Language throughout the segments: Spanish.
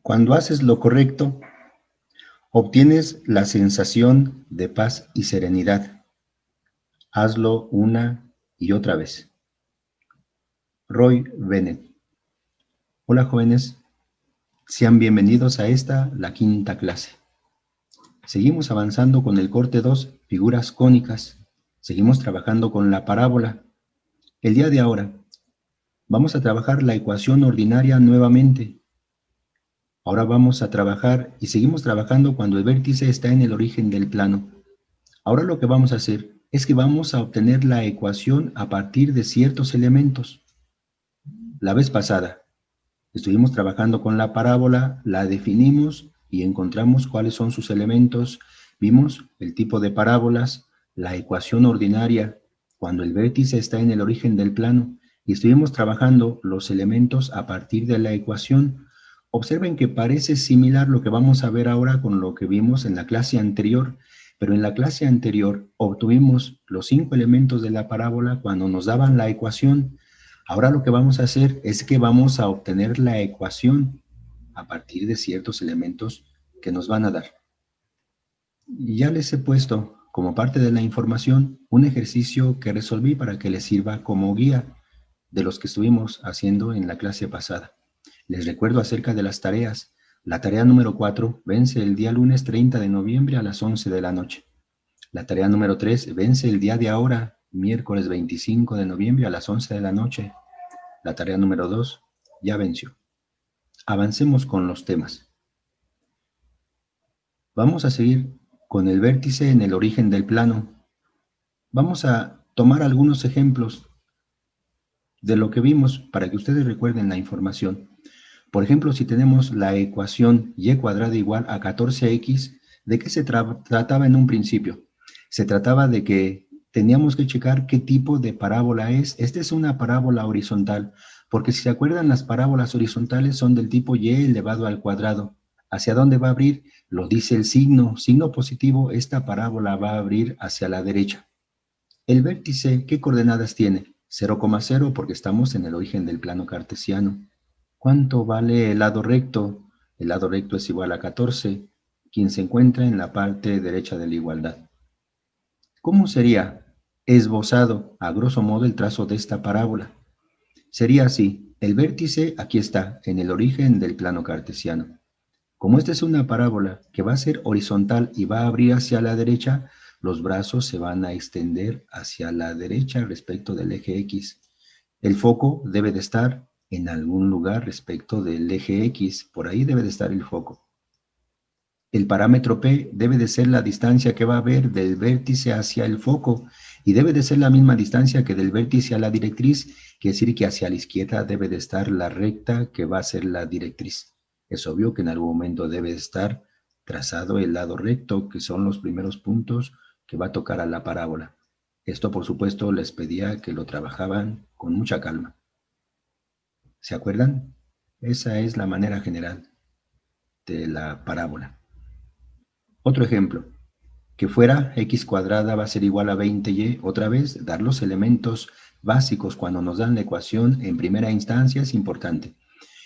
Cuando haces lo correcto, obtienes la sensación de paz y serenidad. Hazlo una y otra vez. Roy Bennett. Hola jóvenes, sean bienvenidos a esta, la quinta clase. Seguimos avanzando con el corte 2, figuras cónicas. Seguimos trabajando con la parábola. El día de ahora vamos a trabajar la ecuación ordinaria nuevamente. Ahora vamos a trabajar y seguimos trabajando cuando el vértice está en el origen del plano. Ahora lo que vamos a hacer es que vamos a obtener la ecuación a partir de ciertos elementos. La vez pasada estuvimos trabajando con la parábola, la definimos y encontramos cuáles son sus elementos. Vimos el tipo de parábolas, la ecuación ordinaria, cuando el vértice está en el origen del plano, y estuvimos trabajando los elementos a partir de la ecuación. Observen que parece similar lo que vamos a ver ahora con lo que vimos en la clase anterior, pero en la clase anterior obtuvimos los 5 elementos de la parábola cuando nos daban la ecuación. Ahora lo que vamos a hacer es que vamos a obtener la ecuación a partir de ciertos elementos que nos van a dar. Ya les he puesto como parte de la información un ejercicio que resolví para que les sirva como guía de los que estuvimos haciendo en la clase pasada. Les recuerdo acerca de las tareas. La tarea número 4 vence el día lunes 30 de noviembre a las 11 de la noche. La tarea número 3 vence el día de ahora, miércoles 25 de noviembre a las 11 de la noche. La tarea número 2 ya venció. Avancemos con los temas. Vamos a seguir con el vértice en el origen del plano. Vamos a tomar algunos ejemplos de lo que vimos para que ustedes recuerden la información. Por ejemplo, si tenemos la ecuación y cuadrada igual a 14x, ¿de qué se trataba en un principio? Se trataba de que teníamos que checar qué tipo de parábola es. Esta es una parábola horizontal, porque si se acuerdan, las parábolas horizontales son del tipo y elevado al cuadrado. ¿Hacia dónde va a abrir? Lo dice el signo positivo, esta parábola va a abrir hacia la derecha. El vértice, ¿qué coordenadas tiene? 0,0 porque estamos en el origen del plano cartesiano. ¿Cuánto vale el lado recto? El lado recto es igual a 14, quien se encuentra en la parte derecha de la igualdad. ¿Cómo sería esbozado a grosso modo el trazo de esta parábola? Sería así: el vértice aquí está, en el origen del plano cartesiano. Como esta es una parábola que va a ser horizontal y va a abrir hacia la derecha, los brazos se van a extender hacia la derecha respecto del eje X. El foco debe de estar en algún lugar respecto del eje X, por ahí debe de estar el foco. El parámetro P debe de ser la distancia que va a haber del vértice hacia el foco y debe de ser la misma distancia que del vértice a la directriz, quiere decir que hacia la izquierda debe de estar la recta que va a ser la directriz. Es obvio que en algún momento debe estar trazado el lado recto, que son los primeros puntos que va a tocar a la parábola. Esto, por supuesto, les pedía que lo trabajaban con mucha calma. ¿Se acuerdan? Esa es la manera general de la parábola. Otro ejemplo, que fuera x cuadrada va a ser igual a 20y, otra vez, dar los elementos básicos cuando nos dan la ecuación en primera instancia es importante.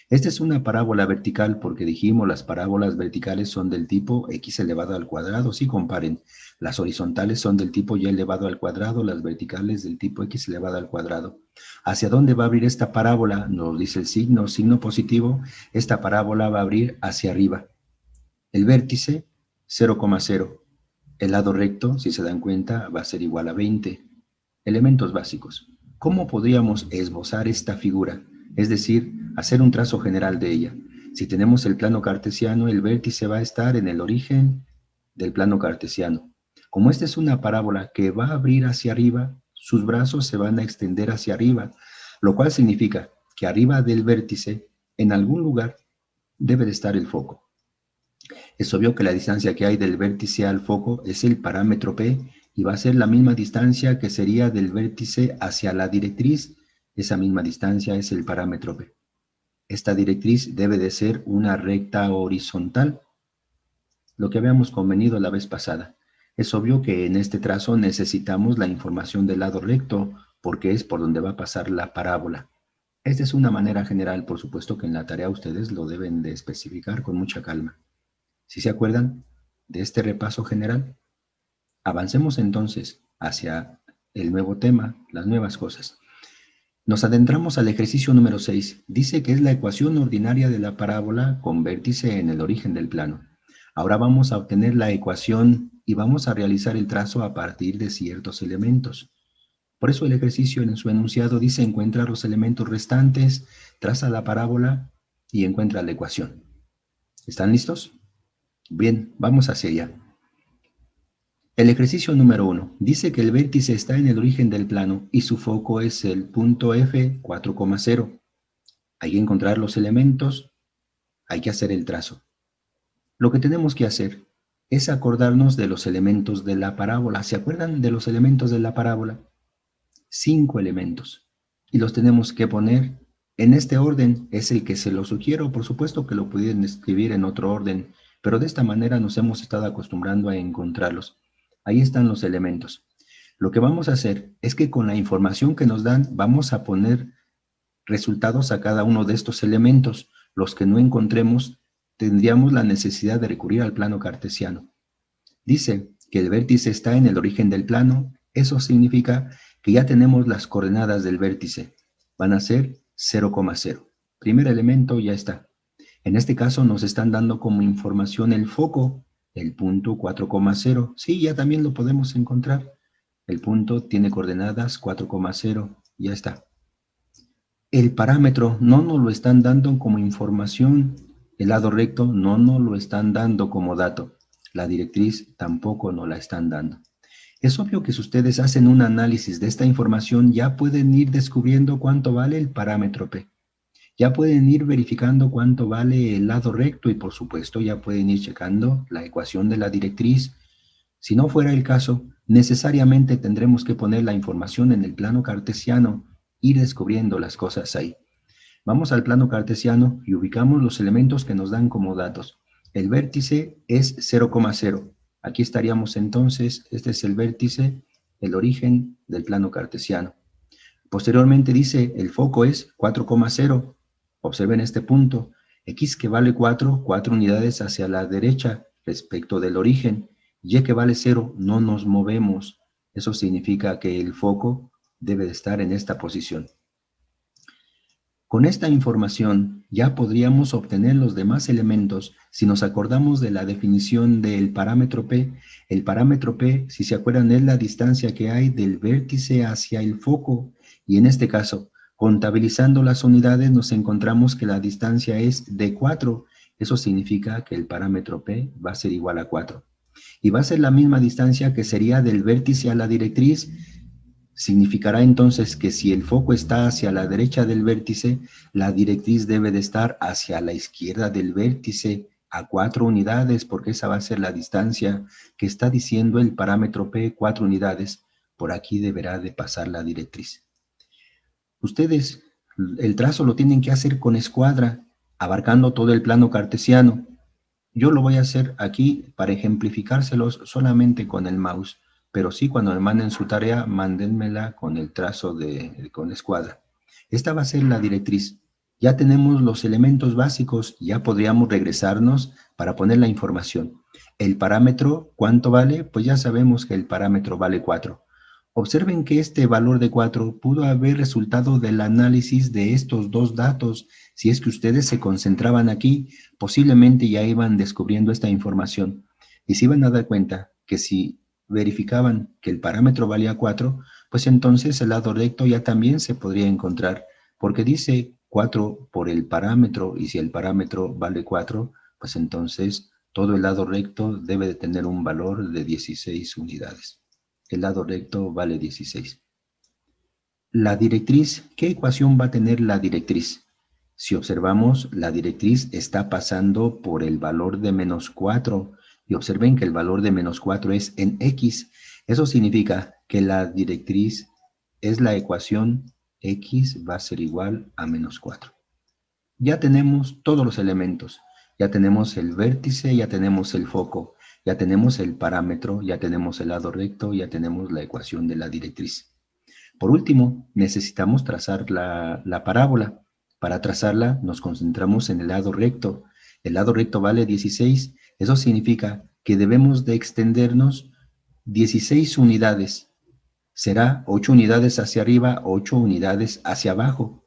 Esta es una parábola vertical porque dijimos las parábolas verticales son del tipo x elevado al cuadrado, si comparen. Las horizontales son del tipo y elevado al cuadrado, las verticales del tipo x elevado al cuadrado. ¿Hacia dónde va a abrir esta parábola? Nos dice el signo positivo. Esta parábola va a abrir hacia arriba. El vértice, 0,0. El lado recto, si se dan cuenta, va a ser igual a 20. Elementos básicos. ¿Cómo podríamos esbozar esta figura? Es decir, hacer un trazo general de ella. Si tenemos el plano cartesiano, el vértice va a estar en el origen del plano cartesiano. Como esta es una parábola que va a abrir hacia arriba, sus brazos se van a extender hacia arriba, lo cual significa que arriba del vértice, en algún lugar, debe de estar el foco. Es obvio que la distancia que hay del vértice al foco es el parámetro P y va a ser la misma distancia que sería del vértice hacia la directriz. Esa misma distancia es el parámetro P. Esta directriz debe de ser una recta horizontal, lo que habíamos convenido la vez pasada. Es obvio que en este trazo necesitamos la información del lado recto porque es por donde va a pasar la parábola. Esta es una manera general, por supuesto que en la tarea ustedes lo deben de especificar con mucha calma. Si se acuerdan de este repaso general, avancemos entonces hacia el nuevo tema, las nuevas cosas. Nos adentramos al ejercicio número 6. Dice que es la ecuación ordinaria de la parábola con vértice en el origen del plano. Ahora vamos a obtener la ecuación y vamos a realizar el trazo a partir de ciertos elementos. Por eso el ejercicio en su enunciado dice: encuentra los elementos restantes, traza la parábola y encuentra la ecuación. ¿Están listos? Bien, vamos hacia allá. El ejercicio número 1 dice que el vértice está en el origen del plano y su foco es el punto F 4,0. Hay que encontrar los elementos, hay que hacer el trazo. Lo que tenemos que hacer es acordarnos de los elementos de la parábola. ¿Se acuerdan de los elementos de la parábola? 5 elementos. Y los tenemos que poner en este orden. Es el que se los sugiero. Por supuesto que lo pudieran escribir en otro orden, pero de esta manera nos hemos estado acostumbrando a encontrarlos. Ahí están los elementos. Lo que vamos a hacer es que con la información que nos dan vamos a poner resultados a cada uno de estos elementos. Los que no encontremos, tendríamos la necesidad de recurrir al plano cartesiano. Dice que el vértice está en el origen del plano. Eso significa que ya tenemos las coordenadas del vértice. Van a ser 0,0. Primer elemento ya está. En este caso nos están dando como información el foco, el punto 4,0. Sí, ya también lo podemos encontrar. El punto tiene coordenadas 4,0. Ya está. El parámetro no nos lo están dando como información. El lado recto no nos lo están dando como dato. La directriz tampoco nos la están dando. Es obvio que si ustedes hacen un análisis de esta información, ya pueden ir descubriendo cuánto vale el parámetro P. Ya pueden ir verificando cuánto vale el lado recto y, por supuesto, ya pueden ir checando la ecuación de la directriz. Si no fuera el caso, necesariamente tendremos que poner la información en el plano cartesiano, ir descubriendo las cosas ahí. Vamos al plano cartesiano y ubicamos los elementos que nos dan como datos. El vértice es 0,0. Aquí estaríamos entonces, este es el vértice, el origen del plano cartesiano. Posteriormente dice, el foco es 4,0. Observen este punto, X que vale 4, 4 unidades hacia la derecha respecto del origen, Y que vale 0, no nos movemos. Eso significa que el foco debe de estar en esta posición. Con esta información ya podríamos obtener los demás elementos si nos acordamos de la definición del parámetro P. El parámetro P, si se acuerdan, es la distancia que hay del vértice hacia el foco. Y en este caso, contabilizando las unidades, nos encontramos que la distancia es de 4. Eso significa que el parámetro P va a ser igual a 4. Y va a ser la misma distancia que sería del vértice a la directriz. Significará entonces que si el foco está hacia la derecha del vértice, la directriz debe de estar hacia la izquierda del vértice a 4 unidades, porque esa va a ser la distancia que está diciendo el parámetro P, 4 unidades. Por aquí deberá de pasar la directriz. Ustedes el trazo lo tienen que hacer con escuadra, abarcando todo el plano cartesiano. Yo lo voy a hacer aquí para ejemplificárselos solamente con el mouse. Pero sí, cuando me manden su tarea, mándenmela con el trazo con escuadra. Esta va a ser la directriz. Ya tenemos los elementos básicos, ya podríamos regresarnos para poner la información. El parámetro, ¿cuánto vale? Pues ya sabemos que el parámetro vale 4. Observen que este valor de 4 pudo haber resultado del análisis de estos dos datos. Si es que ustedes se concentraban aquí, posiblemente ya iban descubriendo esta información. Y se iban a dar cuenta que si verificaban que el parámetro valía 4, pues entonces el lado recto ya también se podría encontrar, porque dice 4 por el parámetro, y si el parámetro vale 4, pues entonces todo el lado recto debe de tener un valor de 16 unidades. El lado recto vale 16. La directriz, ¿qué ecuación va a tener la directriz? Si observamos, la directriz está pasando por el valor de menos 4, y observen que el valor de menos 4 es en X. Eso significa que la directriz es la ecuación X va a ser igual a menos 4. Ya tenemos todos los elementos. Ya tenemos el vértice, ya tenemos el foco, ya tenemos el parámetro, ya tenemos el lado recto, ya tenemos la ecuación de la directriz. Por último, necesitamos trazar la parábola. Para trazarla nos concentramos en el lado recto. El lado recto vale 16. Eso significa que debemos de extendernos 16 unidades. Será 8 unidades hacia arriba, 8 unidades hacia abajo.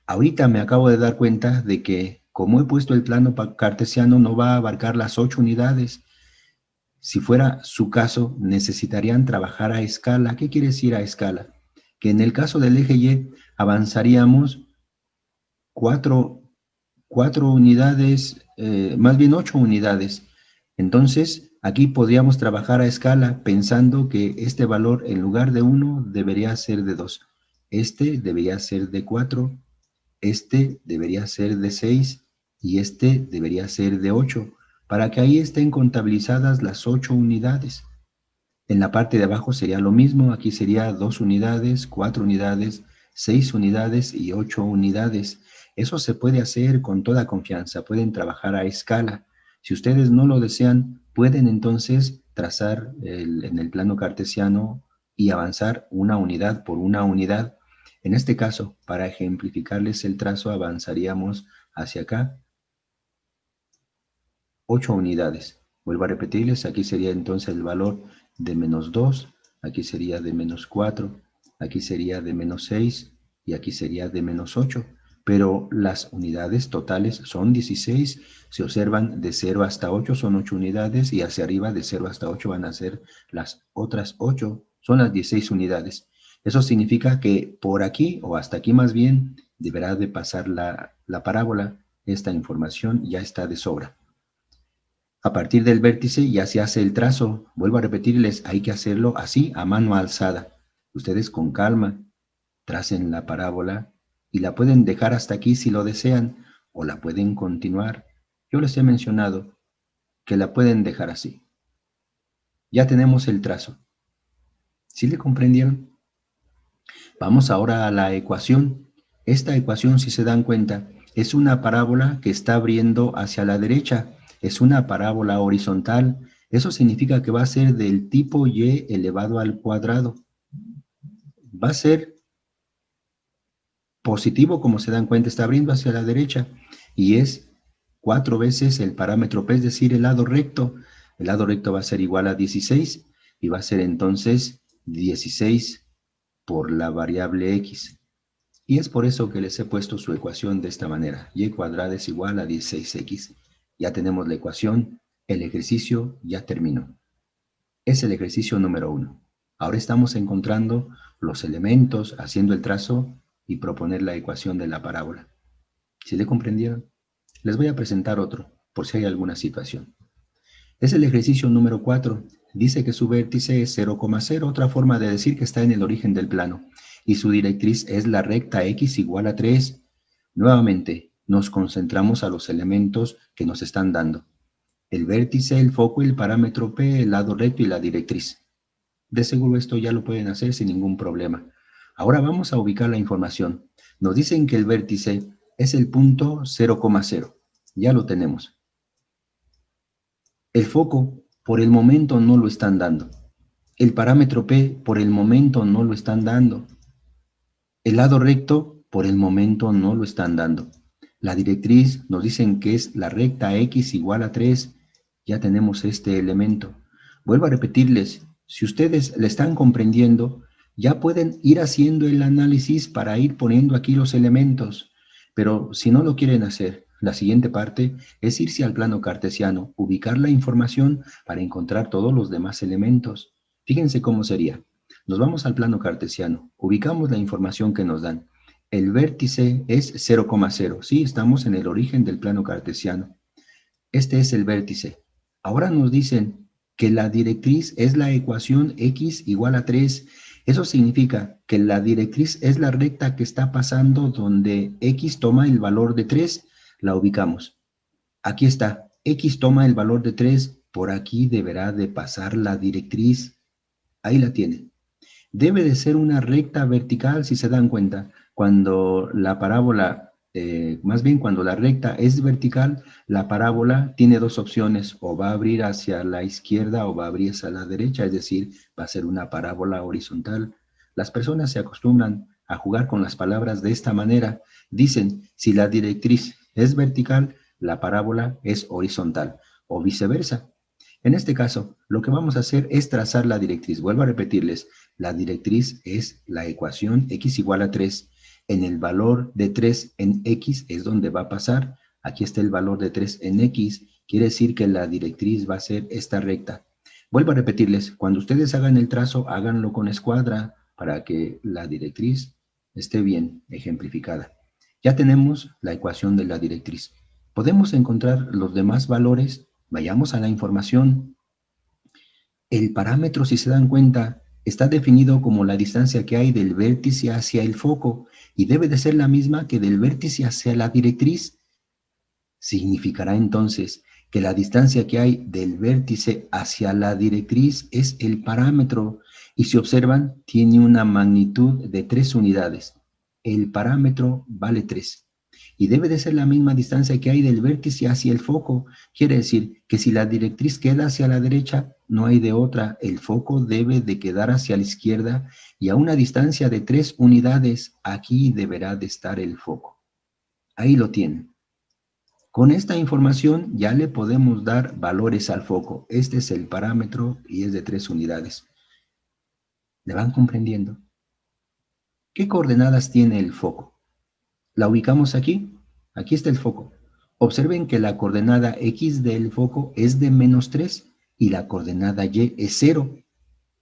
Ahorita me acabo de dar cuenta de que como he puesto el plano cartesiano no va a abarcar las 8 unidades. Si fuera su caso, necesitarían trabajar a escala. ¿Qué quiere decir a escala? Que en el caso del eje Y avanzaríamos 4 unidades, más bien 8 unidades. Entonces, aquí podríamos trabajar a escala pensando que este valor en lugar de 1 debería ser de 2. Este debería ser de 4, este debería ser de 6 y este debería ser de 8, para que ahí estén contabilizadas las 8 unidades. En la parte de abajo sería lo mismo, aquí sería 2 unidades, 4 unidades, 6 unidades y 8 unidades. Eso se puede hacer con toda confianza, pueden trabajar a escala. Si ustedes no lo desean, pueden entonces trazar en el plano cartesiano y avanzar una unidad por una unidad. En este caso, para ejemplificarles el trazo, avanzaríamos hacia acá 8 unidades. Vuelvo a repetirles, aquí sería entonces el valor de menos 2, aquí sería de menos 4, aquí sería de menos 6 y aquí sería de menos 8. Pero las unidades totales son 16. Se observan de 0 hasta 8 son 8 unidades y hacia arriba de 0 hasta 8 van a ser las otras 8, son las 16 unidades. Eso significa que por aquí, o hasta aquí más bien, deberá de pasar la parábola. Esta información ya está de sobra. A partir del vértice ya se hace el trazo. Vuelvo a repetirles, hay que hacerlo así, a mano alzada. Ustedes con calma tracen la parábola y la pueden dejar hasta aquí si lo desean o la pueden continuar. Yo les he mencionado que la pueden dejar así. Ya tenemos el trazo. ¿Sí le comprendieron? Vamos ahora a la ecuación. Esta ecuación, si se dan cuenta, es una parábola que está abriendo hacia la derecha. Es una parábola horizontal. Eso significa que va a ser del tipo y elevado al cuadrado. Va a ser positivo, como se dan cuenta, está abriendo hacia la derecha y es 4 veces el parámetro P, es decir, el lado recto. El lado recto va a ser igual a 16 y va a ser entonces 16 por la variable X. Y es por eso que les he puesto su ecuación de esta manera. Y cuadrada es igual a 16x. Ya tenemos la ecuación. El ejercicio ya terminó. Es el ejercicio número 1. Ahora estamos encontrando los elementos, haciendo el trazo y proponer la ecuación de la parábola. ¿Sí le comprendieron? Les voy a presentar otro, por si hay alguna situación. Es el ejercicio número 4. Dice que su vértice es 0,0, otra forma de decir que está en el origen del plano, y su directriz es la recta x igual a 3. Nuevamente, nos concentramos a los elementos que nos están dando. El vértice, el foco, el parámetro P, el lado recto y la directriz. De seguro esto ya lo pueden hacer sin ningún problema. Ahora vamos a ubicar la información. Nos dicen que el vértice es el punto 0,0. Ya lo tenemos. El foco, por el momento, no lo están dando. El parámetro P, por el momento, no lo están dando. El lado recto, por el momento, no lo están dando. La directriz nos dicen que es la recta x igual a 3. Ya tenemos este elemento. Vuelvo a repetirles, si ustedes le están comprendiendo, ya pueden ir haciendo el análisis para ir poniendo aquí los elementos. Pero si no lo quieren hacer, la siguiente parte es irse al plano cartesiano, ubicar la información para encontrar todos los demás elementos. Fíjense cómo sería. Nos vamos al plano cartesiano, ubicamos la información que nos dan. El vértice es 0,0, sí, estamos en el origen del plano cartesiano. Este es el vértice. Ahora nos dicen que la directriz es la ecuación x igual a 3. Eso significa que la directriz es la recta que está pasando donde x toma el valor de 3. La ubicamos. Aquí está, x toma el valor de 3. Por aquí deberá de pasar la directriz. Ahí la tiene. Debe de ser una recta vertical, si se dan cuenta. Cuando la parábola, más bien cuando la recta es vertical, la parábola tiene dos opciones, o va a abrir hacia la izquierda o va a abrir hacia la derecha, es decir, va a ser una parábola horizontal. Las personas se acostumbran a jugar con las palabras de esta manera. Dicen, si la directriz es vertical, la parábola es horizontal, o viceversa. En este caso, lo que vamos a hacer es trazar la directriz. Vuelvo a repetirles, la directriz es la ecuación x igual a 3. En el valor de 3 en x es donde va a pasar. Aquí está el valor de 3 en x. Quiere decir que la directriz va a ser esta recta. Vuelvo a repetirles, cuando ustedes hagan el trazo, háganlo con escuadra para que la directriz esté bien ejemplificada. Ya tenemos la ecuación de la directriz. Podemos encontrar los demás valores. Vayamos a la información. El parámetro, si se dan cuenta, está definido como la distancia que hay del vértice hacia el foco y debe de ser la misma que del vértice hacia la directriz. Significará entonces que la distancia que hay del vértice hacia la directriz es el parámetro y si observan tiene una magnitud de 3 unidades. El parámetro vale 3 y debe de ser la misma distancia que hay del vértice hacia el foco. Quiere decir que si la directriz queda hacia la derecha, no hay de otra. El foco debe de quedar hacia la izquierda y a una distancia de 3 unidades, aquí deberá de estar el foco. Ahí lo tienen. Con esta información ya le podemos dar valores al foco. Este es el parámetro y es de 3 unidades. ¿Le van comprendiendo? ¿Qué coordenadas tiene el foco? La ubicamos aquí. Aquí está el foco. Observen que la coordenada X del foco es de -3 y la coordenada Y es 0.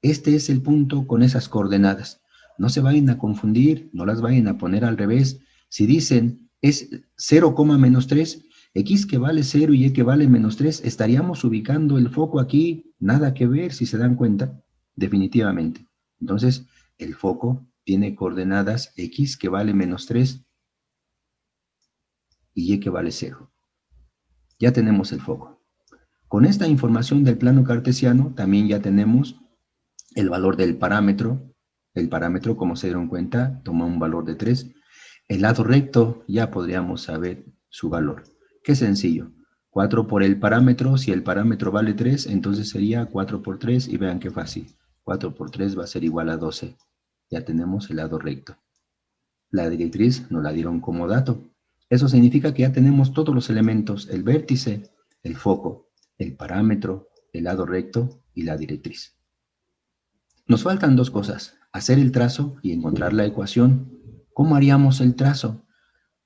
Este es el punto con esas coordenadas. No se vayan a confundir, no las vayan a poner al revés. Si dicen es 0, -3, X que vale 0 y Y que vale -3, estaríamos ubicando el foco aquí, nada que ver si se dan cuenta, definitivamente. Entonces, el foco tiene coordenadas X que vale -3 y Y que vale 0. Ya tenemos el foco. Con esta información del plano cartesiano, también ya tenemos el valor del parámetro. El parámetro, como se dieron cuenta, toma un valor de 3. El lado recto, ya podríamos saber su valor. Qué sencillo. 4 por el parámetro, si el parámetro vale 3, entonces sería 4 por 3, y vean qué fácil. 4 por 3 va a ser igual a 12. Ya tenemos el lado recto. La directriz nos la dieron como dato. Eso significa que ya tenemos todos los elementos, el vértice, el foco, el parámetro, el lado recto y la directriz. Nos faltan dos cosas, hacer el trazo y encontrar la ecuación. ¿Cómo haríamos el trazo?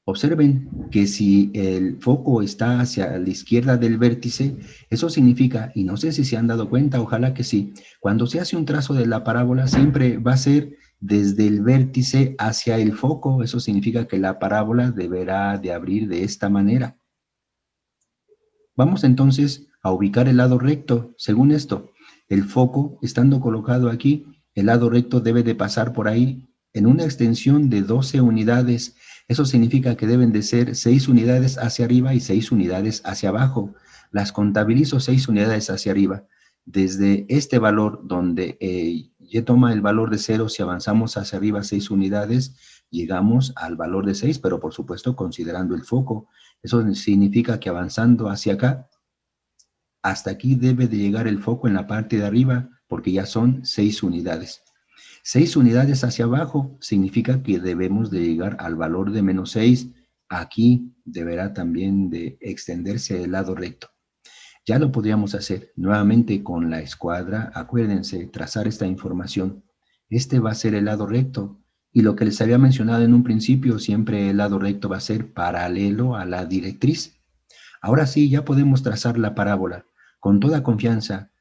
Observen que si el foco está hacia la izquierda del vértice, eso significa, y no sé si se han dado cuenta, ojalá que sí, cuando se hace un trazo de la parábola siempre va a ser desde el vértice hacia el foco. Eso significa que la parábola deberá de abrir de esta manera. Vamos entonces a ubicar el lado recto. Según esto, el foco estando colocado aquí, el lado recto debe de pasar por ahí en una extensión de 12 unidades. Eso significa que deben de ser 6 unidades hacia arriba y 6 unidades hacia abajo. Las contabilizo 6 unidades hacia arriba. Desde este valor donde Y toma el valor de 0, si avanzamos hacia arriba 6 unidades, llegamos al valor de 6, pero por supuesto considerando el foco. Eso significa que avanzando hacia acá, hasta aquí debe de llegar el foco en la parte de arriba, porque ya son 6 unidades. 6 unidades hacia abajo significa que debemos de llegar al valor de -6. Aquí deberá también de extenderse el lado recto. Ya lo podríamos hacer nuevamente con la escuadra. Acuérdense, trazar esta información. Este va a ser el lado recto. Y lo que les había mencionado en un principio, siempre el lado recto va a ser paralelo a la directriz. Ahora sí, ya podemos trazar la parábola con toda confianza,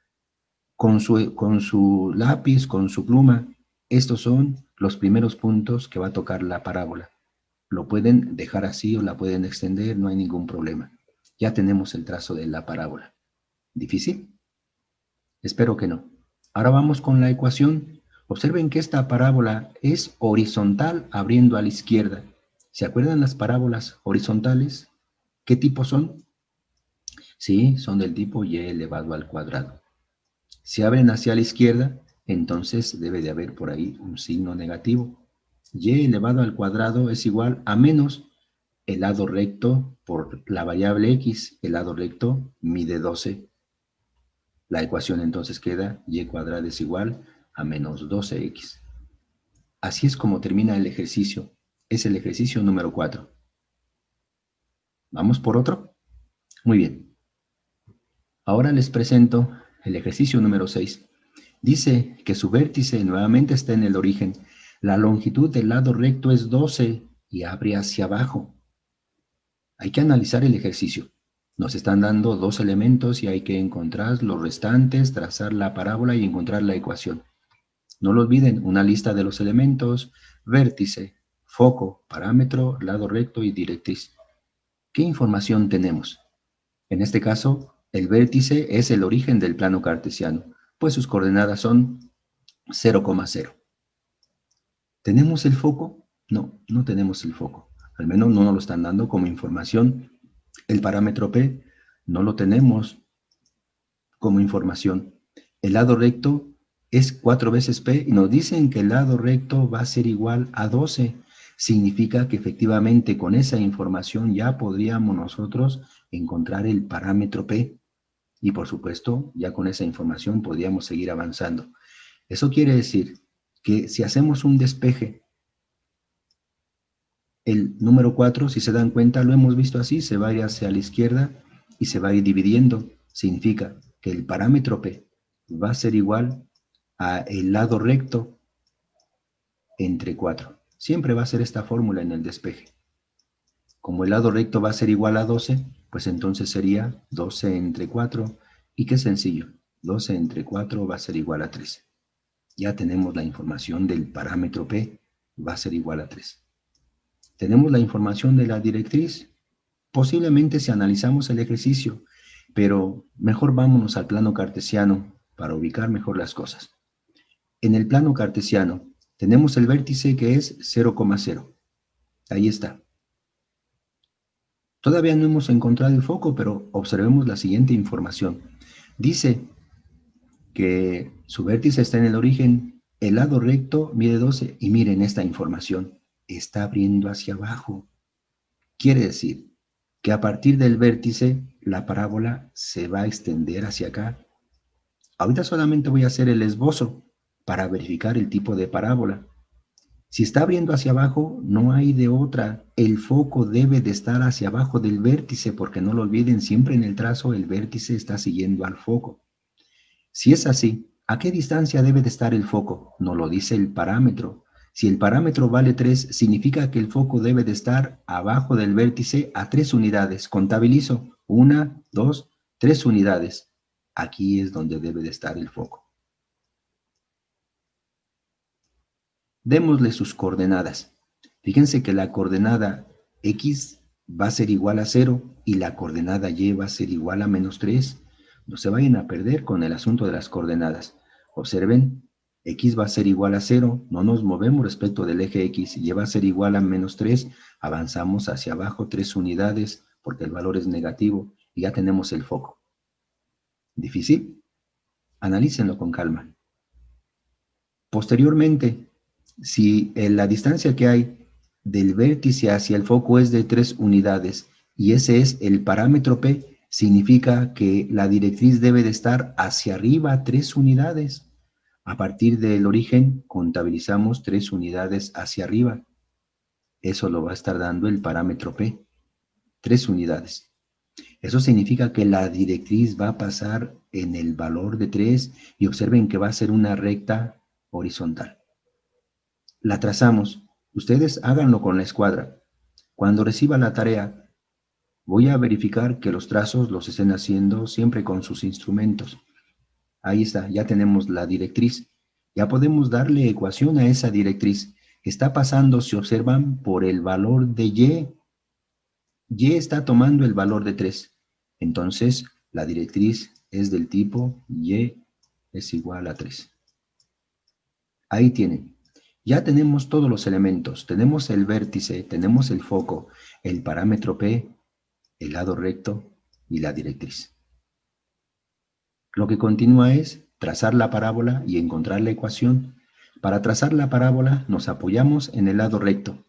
con su lápiz, con su pluma. Estos son los primeros puntos que va a tocar la parábola. Lo pueden dejar así o la pueden extender, no hay ningún problema. Ya tenemos el trazo de la parábola. ¿Difícil? Espero que no. Ahora vamos con la ecuación. Observen que esta parábola es horizontal abriendo a la izquierda. ¿Se acuerdan las parábolas horizontales? ¿Qué tipo son? Sí, son del tipo y elevado al cuadrado. Si abren hacia la izquierda, entonces debe de haber por ahí un signo negativo. Y elevado al cuadrado es igual a menos el lado recto por la variable x. El lado recto mide 12. La ecuación entonces queda y cuadrada es igual a menos 12x. Así es como termina el ejercicio. Es el ejercicio número 4. ¿Vamos por otro? Muy bien. Ahora les presento el ejercicio número 6. Dice que su vértice nuevamente está en el origen. La longitud del lado recto es 12 y abre hacia abajo. Hay que analizar el ejercicio. Nos están dando dos elementos y hay que encontrar los restantes, trazar la parábola y encontrar la ecuación. No lo olviden, una lista de los elementos: vértice, foco, parámetro, lado recto y directriz. ¿Qué información tenemos? En este caso, el vértice es el origen del plano cartesiano, pues sus coordenadas son 0,0. ¿Tenemos el foco? No, no tenemos el foco. Al menos no nos lo están dando como información. El parámetro P no lo tenemos como información. El lado recto es 4 veces P y nos dicen que el lado recto va a ser igual a 12. Significa que efectivamente con esa información ya podríamos nosotros encontrar el parámetro P. Y por supuesto, ya con esa información podríamos seguir avanzando. Eso quiere decir que si hacemos un despeje, el número 4, si se dan cuenta, lo hemos visto así, se va a ir hacia la izquierda y se va a ir dividiendo. Significa que el parámetro P va a ser igual a el lado recto entre 4. Siempre va a ser esta fórmula en el despeje. Como el lado recto va a ser igual a 12, pues entonces sería 12 entre 4. Y qué sencillo, 12 entre 4 va a ser igual a 13. Ya tenemos la información del parámetro P, va a ser igual a 3. Tenemos la información de la directriz. Posiblemente si analizamos el ejercicio, pero mejor vámonos al plano cartesiano para ubicar mejor las cosas. En el plano cartesiano tenemos el vértice que es 0,0. Ahí está. Todavía no hemos encontrado el foco, pero observemos la siguiente información. Dice que su vértice está en el origen, el lado recto mide 12 y miren esta información, está abriendo hacia abajo. Quiere decir que a partir del vértice la parábola se va a extender hacia acá. Ahorita solamente voy a hacer el esbozo para verificar el tipo de parábola. Si está abriendo hacia abajo, no hay de otra. El foco debe de estar hacia abajo del vértice, porque no lo olviden, siempre en el trazo el vértice está siguiendo al foco. Si es así, ¿a qué distancia debe de estar el foco? Nos lo dice el parámetro. Si el parámetro vale 3, significa que el foco debe de estar abajo del vértice a 3 unidades. Contabilizo. 1, 2, 3 unidades. Aquí es donde debe de estar el foco. Démosle sus coordenadas. Fíjense que la coordenada X va a ser igual a 0 y la coordenada Y va a ser igual a menos 3. No se vayan a perder con el asunto de las coordenadas. Observen, X va a ser igual a 0, no nos movemos respecto del eje X, Y va a ser igual a menos 3, avanzamos hacia abajo 3 unidades porque el valor es negativo y ya tenemos el foco. ¿Difícil? Analícenlo con calma. Posteriormente, si la distancia que hay del vértice hacia el foco es de 3 unidades y ese es el parámetro P, significa que la directriz debe de estar hacia arriba 3 unidades. A partir del origen contabilizamos 3 unidades hacia arriba. Eso lo va a estar dando el parámetro P, 3 unidades. Eso significa que la directriz va a pasar en el valor de 3 y observen que va a ser una recta horizontal. La trazamos. Ustedes háganlo con la escuadra. Cuando reciba la tarea, voy a verificar que los trazos los estén haciendo siempre con sus instrumentos. Ahí está, ya tenemos la directriz. Ya podemos darle ecuación a esa directriz. Está pasando, si observan, por el valor de Y. Y está tomando el valor de 3. Entonces, la directriz es del tipo Y es igual a 3. Ahí tienen. Ya tenemos todos los elementos. Tenemos el vértice, tenemos el foco, el parámetro P, el lado recto y la directriz. Lo que continúa es trazar la parábola y encontrar la ecuación. Para trazar la parábola nos apoyamos en el lado recto.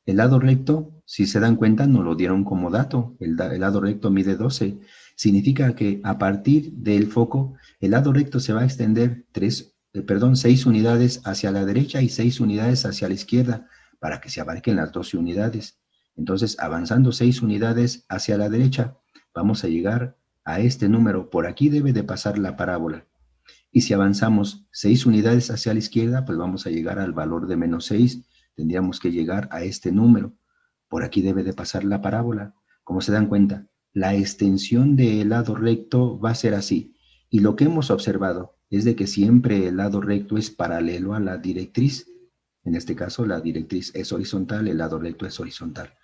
El lado recto, si se dan cuenta, nos lo dieron como dato. El lado recto mide 12. Significa que a partir del foco, el lado recto se va a extender 3 perdón, 6 unidades hacia la derecha y 6 unidades hacia la izquierda para que se abarquen las 12 unidades. Entonces, avanzando 6 unidades hacia la derecha, vamos a llegar a este número. Por aquí debe de pasar la parábola. Y si avanzamos 6 unidades hacia la izquierda, pues vamos a llegar al valor de menos 6. Tendríamos que llegar a este número. Por aquí debe de pasar la parábola. Como se dan cuenta, la extensión del lado recto va a ser así. Y lo que hemos observado es de que siempre el lado recto es paralelo a la directriz. En este caso, la directriz es horizontal, el lado recto es horizontal.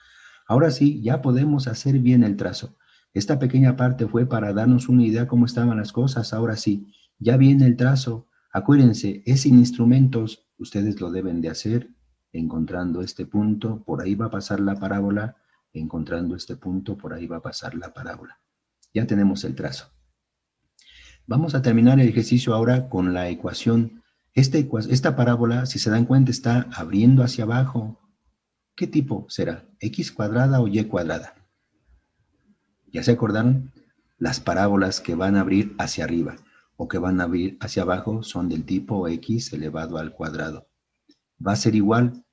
Ahora sí, ya podemos hacer bien el trazo. Esta pequeña parte fue para darnos una idea cómo estaban las cosas. Ahora sí, ya viene el trazo. Acuérdense, es sin instrumentos. Ustedes lo deben de hacer encontrando este punto. Por ahí va a pasar la parábola. Encontrando este punto, por ahí va a pasar la parábola. Ya tenemos el trazo. Vamos a terminar el ejercicio ahora con la ecuación. Esta parábola, si se dan cuenta, está abriendo hacia abajo. ¿Qué tipo será? ¿X cuadrada o Y cuadrada? ¿Ya se acordaron? Las parábolas que van a abrir hacia arriba o que van a abrir hacia abajo son del tipo x elevado al cuadrado. Va a ser igual.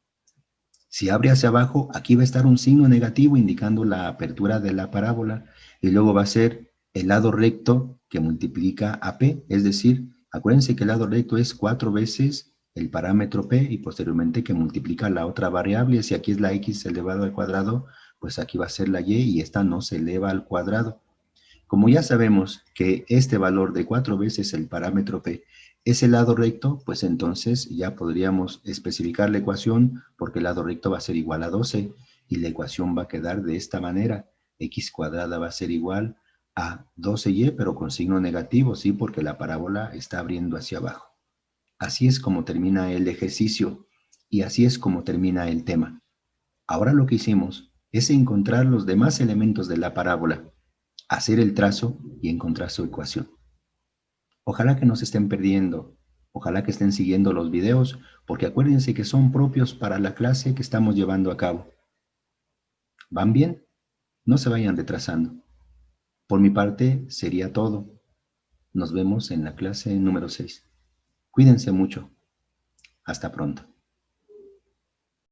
Si abre hacia abajo, aquí va a estar un signo negativo indicando la apertura de la parábola y luego va a ser el lado recto que multiplica a p, es decir, acuérdense que el lado recto es 4 veces el parámetro p y posteriormente que multiplica la otra variable. Si aquí es la x elevado al cuadrado, pues aquí va a ser la y esta no se eleva al cuadrado. Como ya sabemos que este valor de 4 veces el parámetro p es el lado recto, pues entonces ya podríamos especificar la ecuación porque el lado recto va a ser igual a 12 y la ecuación va a quedar de esta manera. X cuadrada va a ser igual a 12y, pero con signo negativo, ¿sí? Porque la parábola está abriendo hacia abajo. Así es como termina el ejercicio y así es como termina el tema. Ahora lo que hicimos es encontrar los demás elementos de la parábola, hacer el trazo y encontrar su ecuación. Ojalá que no se estén perdiendo, ojalá que estén siguiendo los videos, porque acuérdense que son propios para la clase que estamos llevando a cabo. ¿Van bien? No se vayan retrasando. Por mi parte, sería todo. Nos vemos en la clase número 6. Cuídense mucho. Hasta pronto.